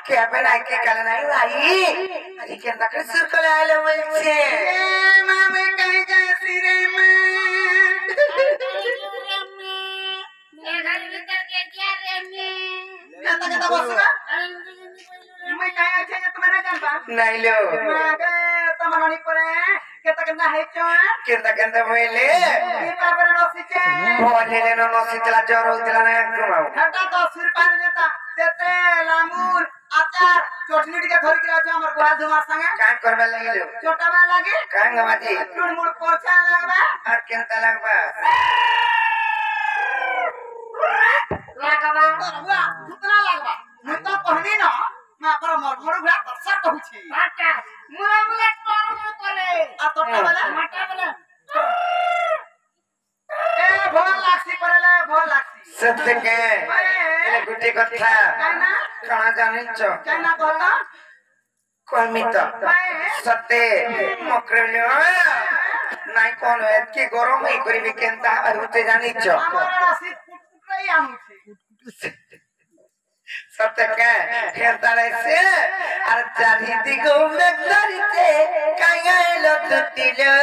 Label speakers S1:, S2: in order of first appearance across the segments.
S1: क्या बनाई के कल नहीं आई अरे क्या नकर सुर को लाले बोलছে
S2: मामे कहीं जासी रे कता बसना मैं कहीं अच्छे तुम्हारे जानबा
S1: नहीं लो
S2: मागे तमरानी परे केता हेचो
S1: केंदा बोले
S2: ये पापरे नसीचे
S1: बोले ले नसीचला जर होतिला ना घुमाओ
S2: घाटा तो सुर पानी देता तेते लांगुर आचार चटनी टिके धरि के आछो हमर गोहा धुमार संगे
S1: काम करबा लागिलो
S2: छोटा बा लागे
S1: काम गमाजी
S2: टुड़ मुड़ पोछा लागबा
S1: और केंता लागबा
S2: लागबा बुआ कितना लागबा मैं तो कहनी ना मैं पर मोर घुरा तरसा कहूची आटा मुरा मुरा तोर करे आ तोटा वाला माटा वाला ए भोल लाक्सी परेला भोल लाक्सी
S1: सत्य के एले गुटे कथा
S2: काना
S1: कहां जानि छ
S2: काना कहता
S1: कमित सत्य मकरले নাই কোন এতকি গরম এই করিবি কেনতা আর উঠে জানিছ
S2: আমার রাশি কুটকুটাই আনুছি
S1: सत्य के खेलता रहे और चारी दिगो में धरते काया लो तुतिलो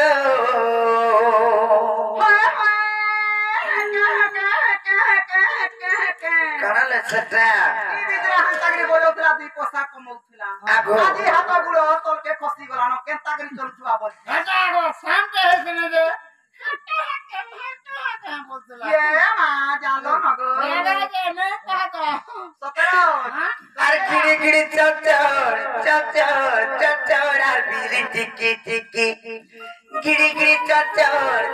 S1: कणल सत्या
S2: ई बिदरा हंतागरी बोलौतला दुई पोसा कमौतला
S1: आगो
S2: आजी हाथ गुड़ो तोल के खसी गलानो केंतागरी चलछुआ बोल हटा गो शांत है सुने दे ये मां जानो नगो ये ने कहता सतरो
S1: अरे गिड़ी गिड़ी चचर और बिली टिकी टिकी गिड़ी गिड़ी चचर और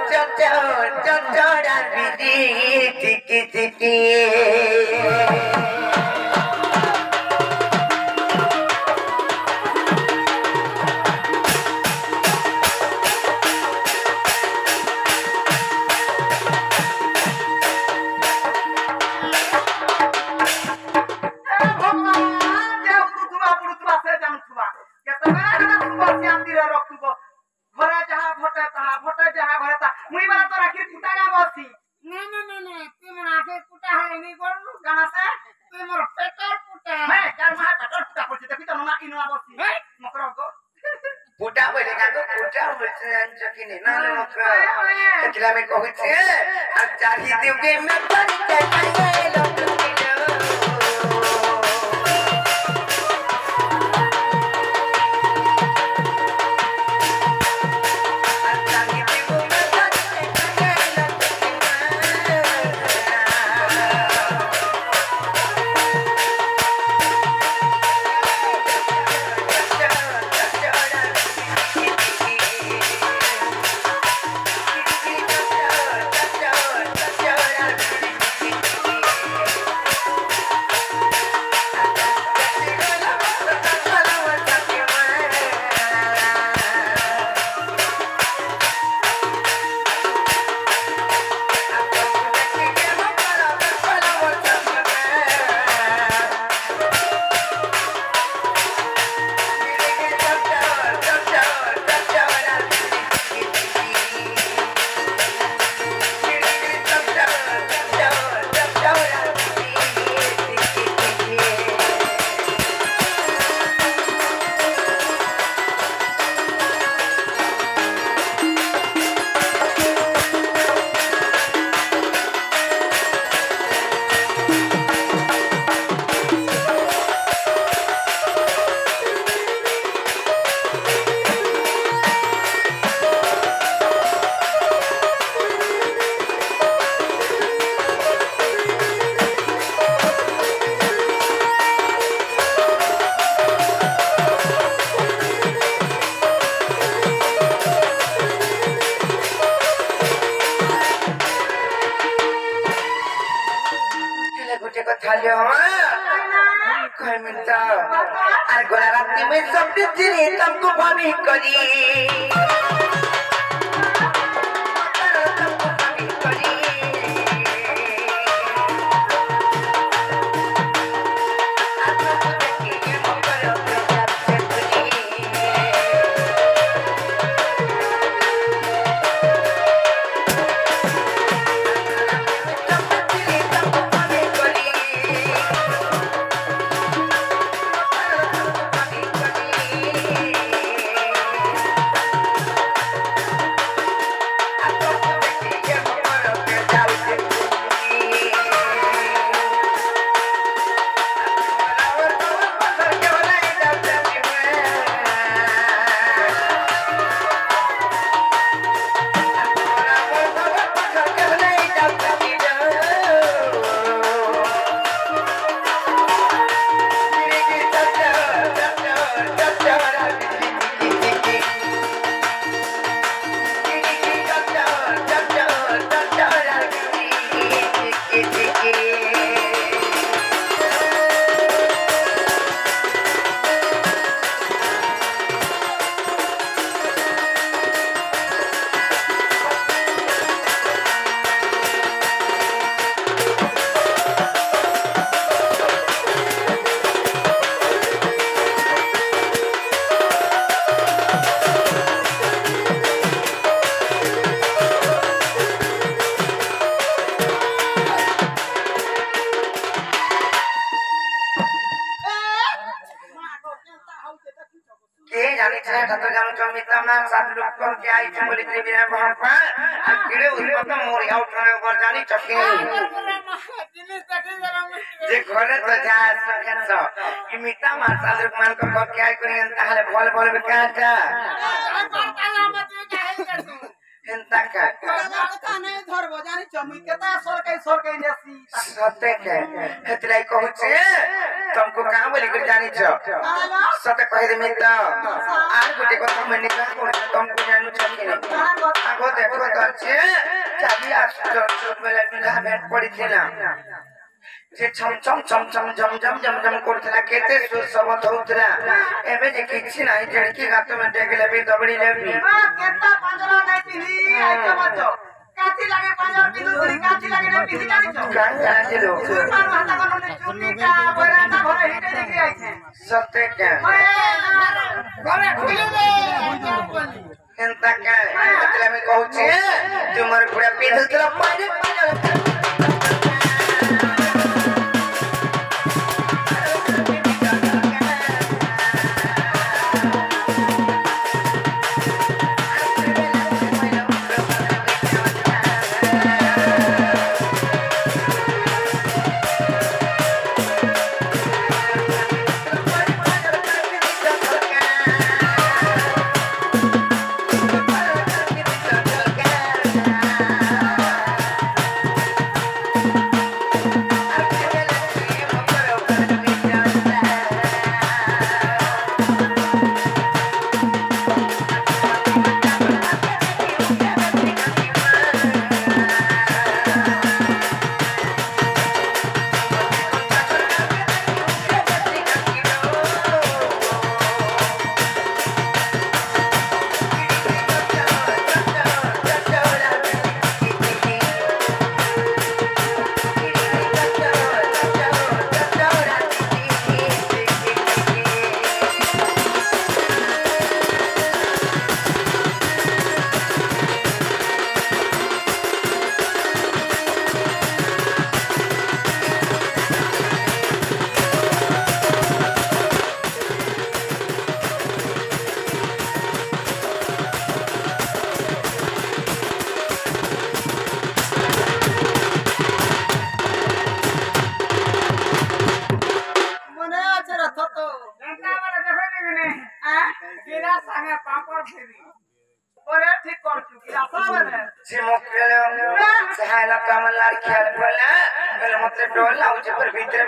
S1: बिली टिकी टिकी पुटा बोले का पुटा बोलते जकिने नाले मकर केतला में कहते अब चाही देबे में पर के खाए लो रात्रि में सब तुमको भाभी करी के जाने चाहे तो जानो चमिता ना सात लोग कर के आई तुम बोले तेरे बिना बापा और केड़े उनको तो मोर या उठाने ऊपर जानी चक्की जे घरे तो जा सके सो कि मिता मार सात लोग मान कर के आई करें ताले बोल बोल बेकाटा एंता का
S2: का नहीं धरबो जानी चमिते ता सरकै नेसी
S1: सते के हेतलाई कहू छे तुमको कहां बोली कर जानी छ सते कह दे मिता आर गोटे কথা मने का तुमको जानू छके नहीं आगो देखो तो छे चाबी आस बेला बिना भेट पड़ी थिला जे छम छम छम छम जम जम जम जम करथला केते सबत होतला एबे जे किछि नाही जड़की गात में देख लेबी दबड़ी लेबी
S2: केता पंजरा नहीं पिली आइका बच्चो काची लागे पंजरा पिलु गुली काची लागे नहीं पिली जानी छ
S1: कान जाने लो
S2: सुरमान हाता कोन ने चुन्नी का बरांडा घरे हिटे देखि आई छे
S1: सते के
S2: घरे खुली दे
S1: एंता का मतलब मैं कहू छे तुमर पूरा पिधुतला पाजे पाजे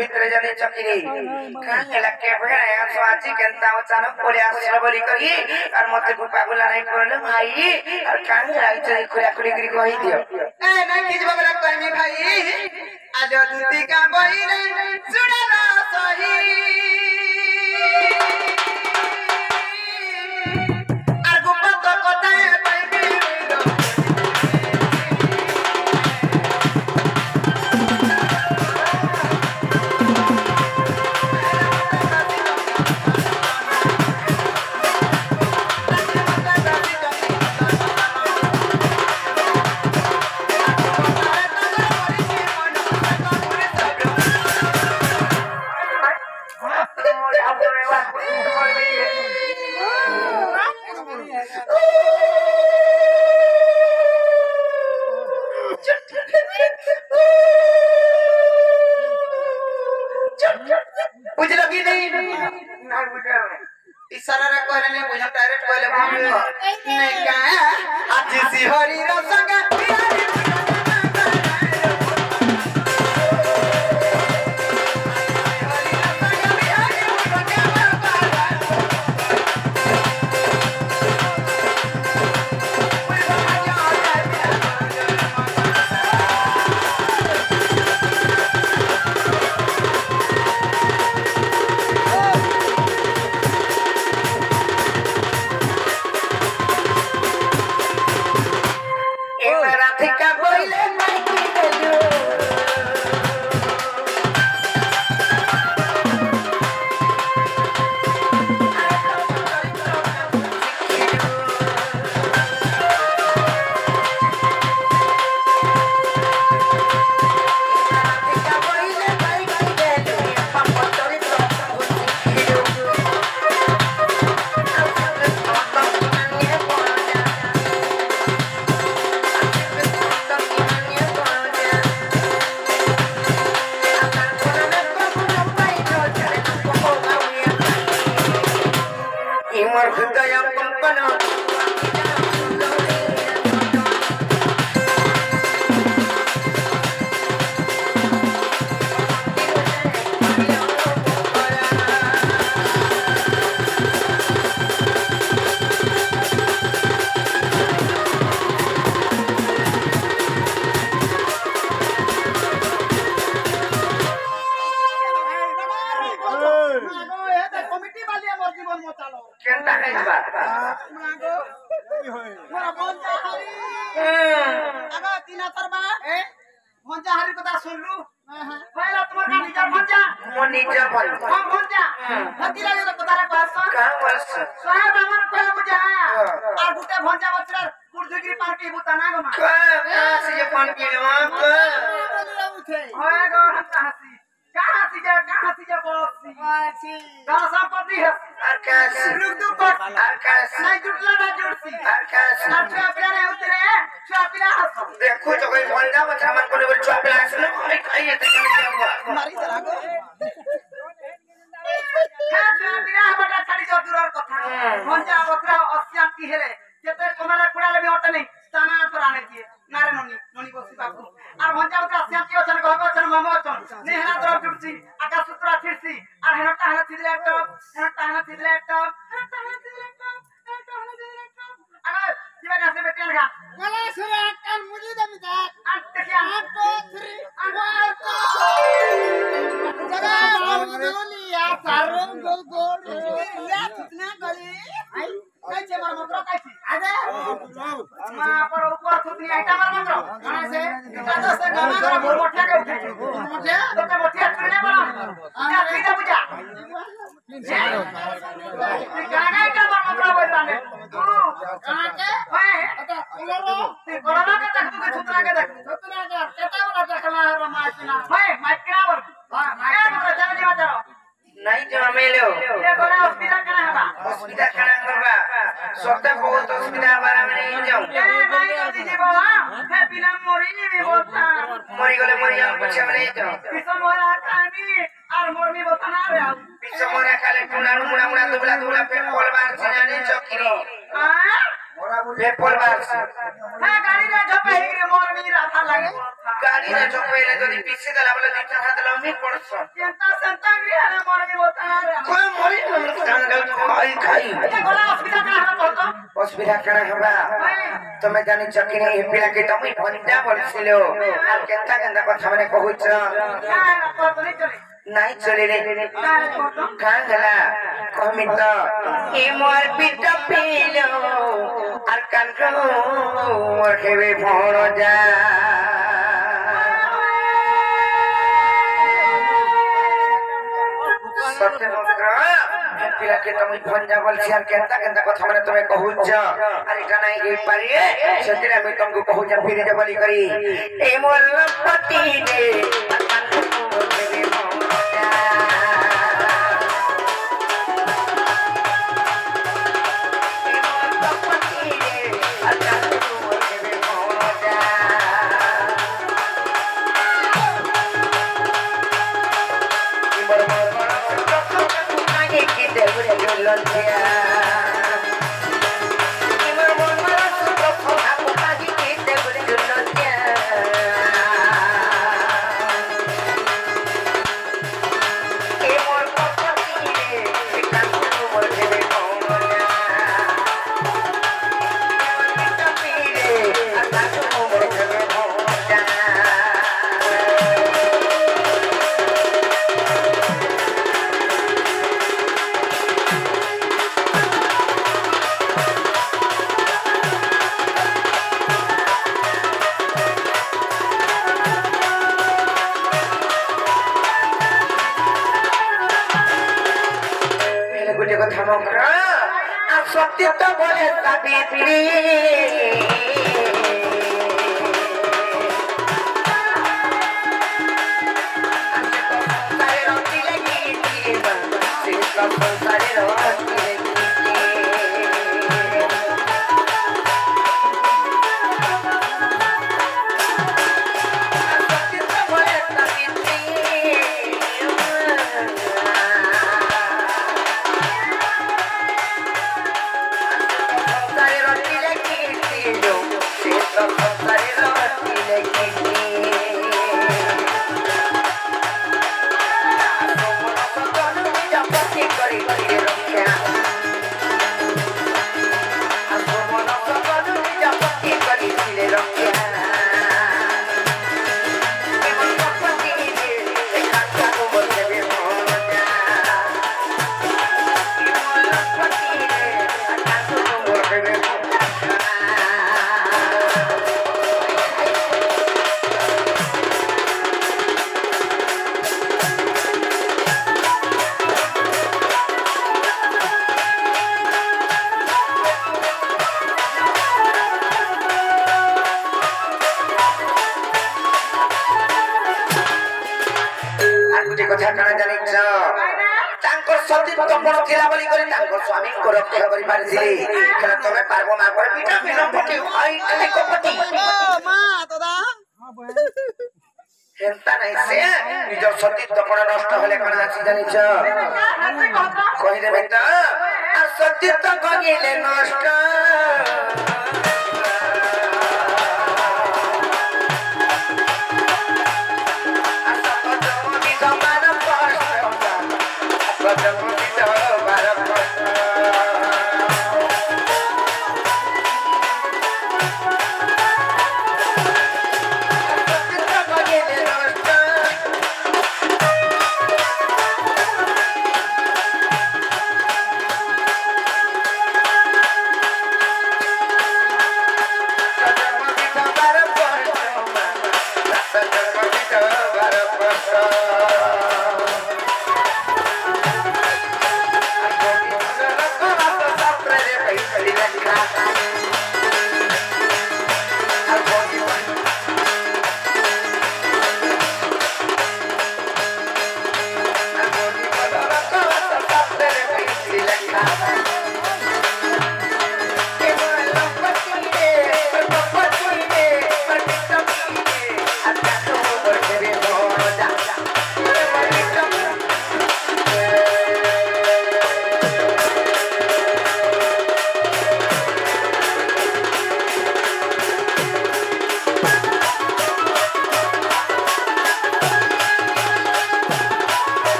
S1: भीतर जाने चक्री कान लगे भगना स्वाची केनता अचानक पड़े आसला बोली करी और मते गुपा गुला नहीं करले भाई और कान लाई चली खुला खुली करी कहि दियो
S2: ए नहीं किछ बगला करमी भाई आज दूती का बही रे सुनला सही और गुपा तो कथा है भाई इशारा रे कहले नहीं बुझम डायरेक्ट कहले नहीं का आज सी हरि रो संग
S1: मोर हृदय कंपन
S2: कमिटी वाली हमर जीवन में चलो
S1: केंता है बा
S2: मागो मोरा भंजा हरी आगा तीन थरबा भंजा हरी कथा सुनलु पहिला तुम्हार का निजा भंजा
S1: मोनिजा भल
S2: हम भंजा हती लागे तो कथा कहस
S1: का वर्ष
S2: साहेब हमर पहिला बुझा आ गुटे भंजा बचरा कुर्दगिरी पार के बुता ना गमा
S1: का से जे पान पीलवा
S2: होय गो हंसी कहाँ सी जा बॉसी कहाँ संपत्ति है
S1: आकाश
S2: रुक दू पर
S1: आकाश
S2: नहीं जुटला ना जुटसी
S1: आकाश
S2: अच्छा प्यारे उतरे छापिला हंस
S1: देखो तो कोई भंडा बच्चा मन को बोल चुपला सुन कोई खाइए तो क्या हुआ
S2: मारी चला गो छापिला बड़ा छाड़ी जो दूर कथा भंजा बकरा अस्यांति हेले जेते कमला कुड़ा ले भी हट नहीं ताना तराने दिए नारे ननी बसी बाबू আর ভঞ্জা বকরা अस्यांति অচন গগ অচন মম অচন নেহনা দ্রব জুটছি আকাশ সূত্র ছিড়ছি আর হেনটা হেনা ছিড়লে একটা হেনটা হেনা ছিড়লে একটা হেনটা হেনা ছিড়লে একটা হেনটা হেনা ছিড়লে একটা আগে দিবা গাছে বেটে লাগা গলা সুরা কান মুজি দমি দেখ আর দেখিয়া 1 2 3 जगह गोलिया सारम गोल गोल या कितना गली आई कैसे मर मंत्र कैसी आजे मां पर ऊपर थुतनी आइटा मर मंत्र कहां से दादा से गाना कर मोर मोठिया के उठे मोठिया तो मोठिया चुने बना या सीधा बुझा गाना का मर मंत्र बोलताने तू कहां के ओए कोरोना के तक तू थुतरा के केता वाला देखला रमाइना ओए माइकड़ा बर हां माइकड़ा चल दिया चलो
S1: नहीं जो मेलो
S2: ये कोना हॉस्पिटल कना हबा
S1: हॉस्पिटल कना करबा सबते बहुत हॉस्पिटल बारे में नहीं जाऊं
S2: ए नहीं कर दीजिए बाबा है बिना मोरी नहीं भी बोलता
S1: मरी गले मरी हम कुछ में नहीं जाऊं
S2: किसो मोरा कानी और मोर में बोलता ना रे
S1: पिछो मोरा काले टुनानु मुड़ा मुड़ा दुबला दुबला पे पोल बार सिनाने चौकीरी
S2: हां
S1: पे पोल बार
S2: है गाड़ी रे जो पे रे मोर में राथा लागे
S1: गाड़ी रे जो पहले जदी पीछे दला बोले दिखा हाथ लंबी पड़छ
S2: चिंता संता रे मोर में बोलता ना रे
S1: कोई मरी जंगल खाई खाई
S2: ये कोना हॉस्पिटल कना हबा बोलतो
S1: हॉस्पिटल कना हबा তুমি জানি চকিনি এই পিলাকে তুমি ভন্ডা বলছিল আর কেনতা কেনতা কথা মানে কহুছ নাই চলে রে কাঙ্গলা কমি তো এ মোর পিট পিলো আর কানকো মোর হেবে ভণ যা সত্য মকরা পিলাকে তুমি ভঞ্জা বলছি আর কেনতা কেনতা কথা মানে তুমি কহুছ আর এটা নাই এই পারিয়ে সেদিন আমি তোমাকে কহুছ ফিরে যাব বলি করি এই মোর পতি রে সত্যি তো বলে সাবিত্রী ବଡ ଥିଲା ବୋଲି କରି ତାଙ୍କ ସ୍ୱାମୀଙ୍କୁ ରକ୍ଷା କରିପାରିଥିଲି ହେଲେ ତମେ ପାରବ ନା ପରେ ପିଠା ପିଠା ପକେଇ ଆଇ ତମେ କପଟି ହେନ୍ତା ନାହିଁ ସେ ନିଜ ସତୀତ୍ୱ କଣ ନଷ୍ଟ ହେଲେ କଣ ଆସି ଜାଣିଛ କହିଦେବେ ତ ଆଉ ସତୀତ୍ୱ କହିଲେ ନଷ୍ଟ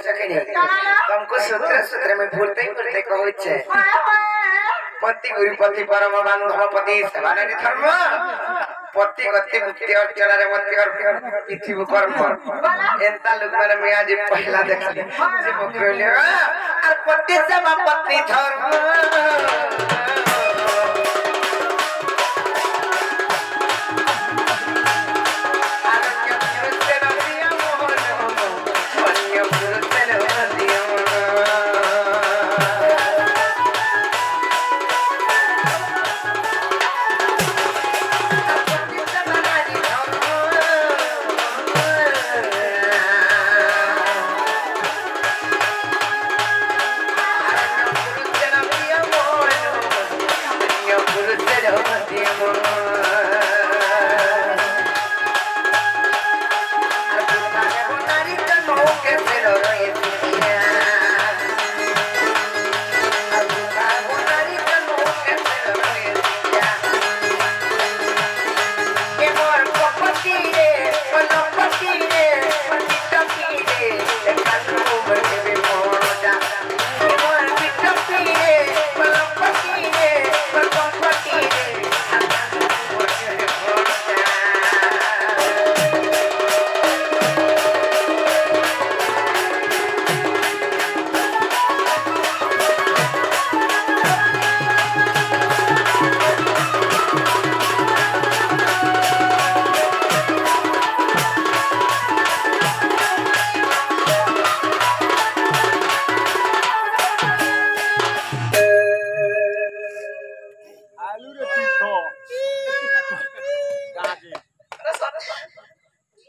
S1: तुमको सूत्र सूत्र में भूलते ही कहूचे पति गुरुपति परम बांधव पति सेवानी धर्म पति गति मुक्ति अर्चन रे मति और किछि कर्म एंता लोग माने मैं आज पहला देखले जे कहले और पति सेवा पत्नी धर्म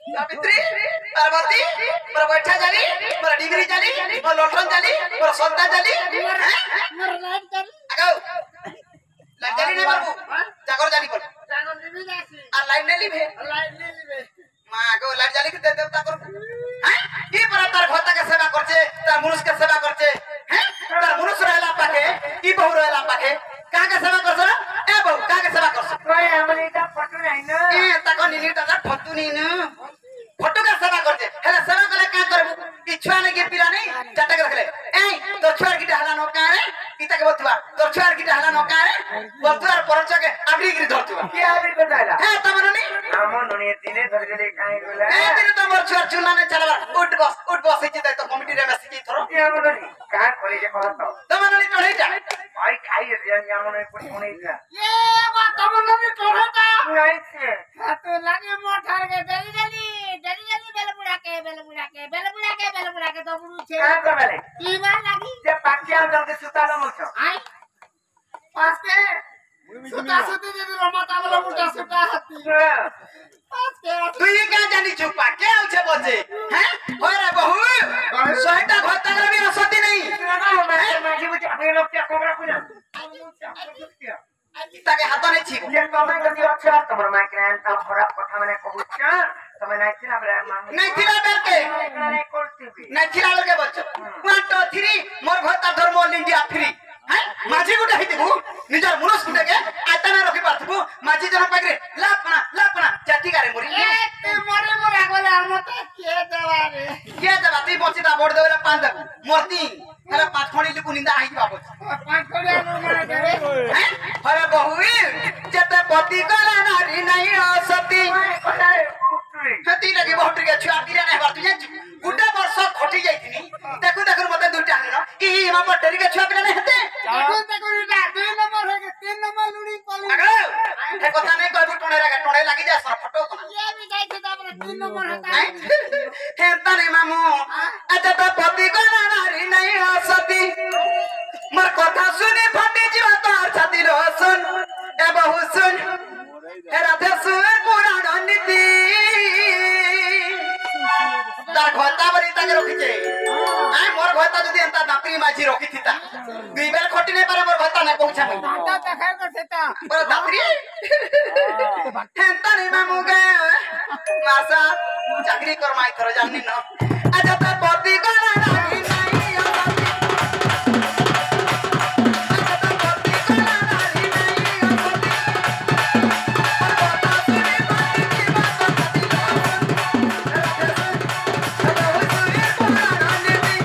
S1: सावित्री पार्वती पर बैठा जाली पर डिग्री जाली पर लठन जाली पर सत्ता जाली
S3: मोर लाइट कर
S1: आगो लाइट जाली नहीं बाबू जागर जाली पर
S3: जागर निबी जासी
S1: आ लाइट नहीं लिबे मां आगो लाइट जाली के दे देवता कर हैं की पर तार भत्ता के सेवा करछे तार मनुष्य के सेवा करछे हैं तार मनुष्य रहला पाके की बहु रहला पाके का के सेवा करछ ए बहु का के सेवा करछ
S3: कोई हमनी ता फटू नहीं न
S1: ए ताको नीली ता फटू नहीं न फटू का सेवा करछे हेला सेवा करे का करबू इच्छा नहीं के पिला नहीं जटा के रखले ए तो छुआर की हला न का रे इता के बोलतवा तो छुआर की हला न का रे बोलतवा परच के आगरी गिरी धरतवा
S3: की आबी बताला
S1: हे तमन नी
S3: हमन नुने दिने धर गेले काहे गेला
S1: ए दिन तो मोर छुआर चुला ने चलबा उठ बस इति तो कमिटी रे बस की थरो
S3: की हमन नुने का करे जे कहत
S1: तमन नी चढ़ै जा
S3: भाई खाई रे हमन कोई कोने जा
S2: ये बा तमन नी चढ़ता
S3: नहीं से
S2: तो लागे मोटर के जल्दी बेल बुढ़ा के तो बुढ़ू छे
S3: का करले
S2: की मार लागी
S3: जे पाकिया जल्दी सुतालो मछ
S2: आई पास के सुता सुती दे रमाता वाला मुटा सुता हाथी
S1: তুই কে জানিছ পাকে আছে বসে হ্যাঁ ওরে বহু সহিতা ঘরটা আমি অসতি নাই
S3: মাঝে মাঝে আপনি লোক কে কোবরা কইনা
S1: তাকে হাত নেছি
S3: যে তুমি যদি অছ তোমার মাইগ্রেন তা খারাপ কথা মানে কহুছ তুমি নাইছিল বলে মাঙ্গি
S1: নাই থিলা বেরকে
S3: নাই করতিবি
S1: নাই থিলা লগে বচ্চ 1 2 3 মোর ঘরটা ধর্ম অল ইন্ডিয়া ফ্রি হ্যাঁ মাঝি গুটা হইতিবু নিজর মুনস গুটাকে আতানা রখি পারতিবু মাঝি জন পাগরে লাপনা জাতি গারে মরি
S2: মরে মরে গলে আমতে কে দেবা রে
S1: কে দেবা তুই বচিতা বড় দেওলা পান দেবু মরতি হেলা পাঁচ খড়ি লিকু নিন্দা আই বাবু
S2: পাঁচ করে মরে দেবে
S1: হরে বহু যেতে পতি গলা নারী নাই অসতি হেতি লাগি বহুত কে ছুয়া কিরা নাই বাতু জানছু গুটা বর্ষ খটি যাইতিনি দেখু দেখু মতে দুইটা আনিনো ই মা বটরি কে ছুয়া কিরা নাই হেতে
S2: দেখো এটা 2 নম্বর হয়ে 3 নম্বর লুড়ি কলি
S1: আগো হে কথা নাই কইবু টনে লাগি যা সর ফটো কোনা
S2: ये भी जाइছে তারপরে 3 নম্বর হতা
S1: হে তানে মামু আচ্ছা তো পতি গলা নারী নাই অসতি মোর কথা শুনি ফাটি জিবা তোর ছাতি রসুন এ বহু শুন এ রাধে শুন পুরাণ নীতি তার ঘরটা বলি তাকে রখিছে আই মোর ঘরটা যদি এন্তা দাপরি মাঝি রখিথিতা দুই বেল খটি নাই পারে মোর ঘরটা না পৌঁছা মই
S2: দাদা দেখাই তো সেটা
S1: বড় দাপরি হেন্তা নি মামু গে মাসা চাকরি কর মাই থর জানি ন আজ তো পতি গলা নারী নাই অসতি আজ তো পতি গলা নারী নাই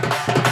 S1: অসতি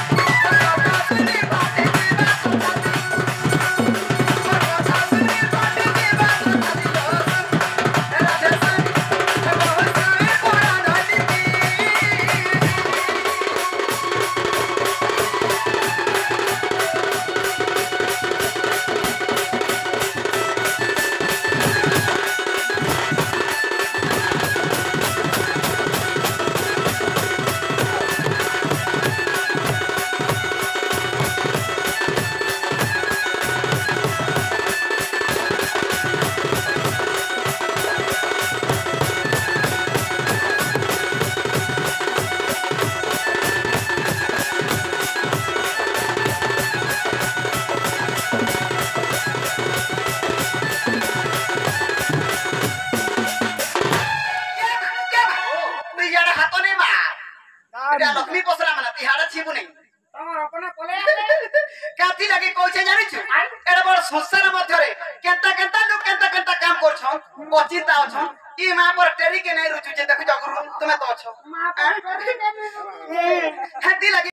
S1: লক্ষ্মী পসরা মানে তিহাড়া ছিবু নাই
S2: তোমার আপনা কোলে
S1: কাতি লাগি কইছে জানিছু এড়ে বড় সংসার মধ্যরে কেনতা কেনতা লোক কেনতা কাম করছ অচিন্তা অছ ই মা পর টেরি কে নাই রুচুছে দেখু জগরু তুমি তো অছ
S2: মা করে দেবে
S1: হাতি লাগি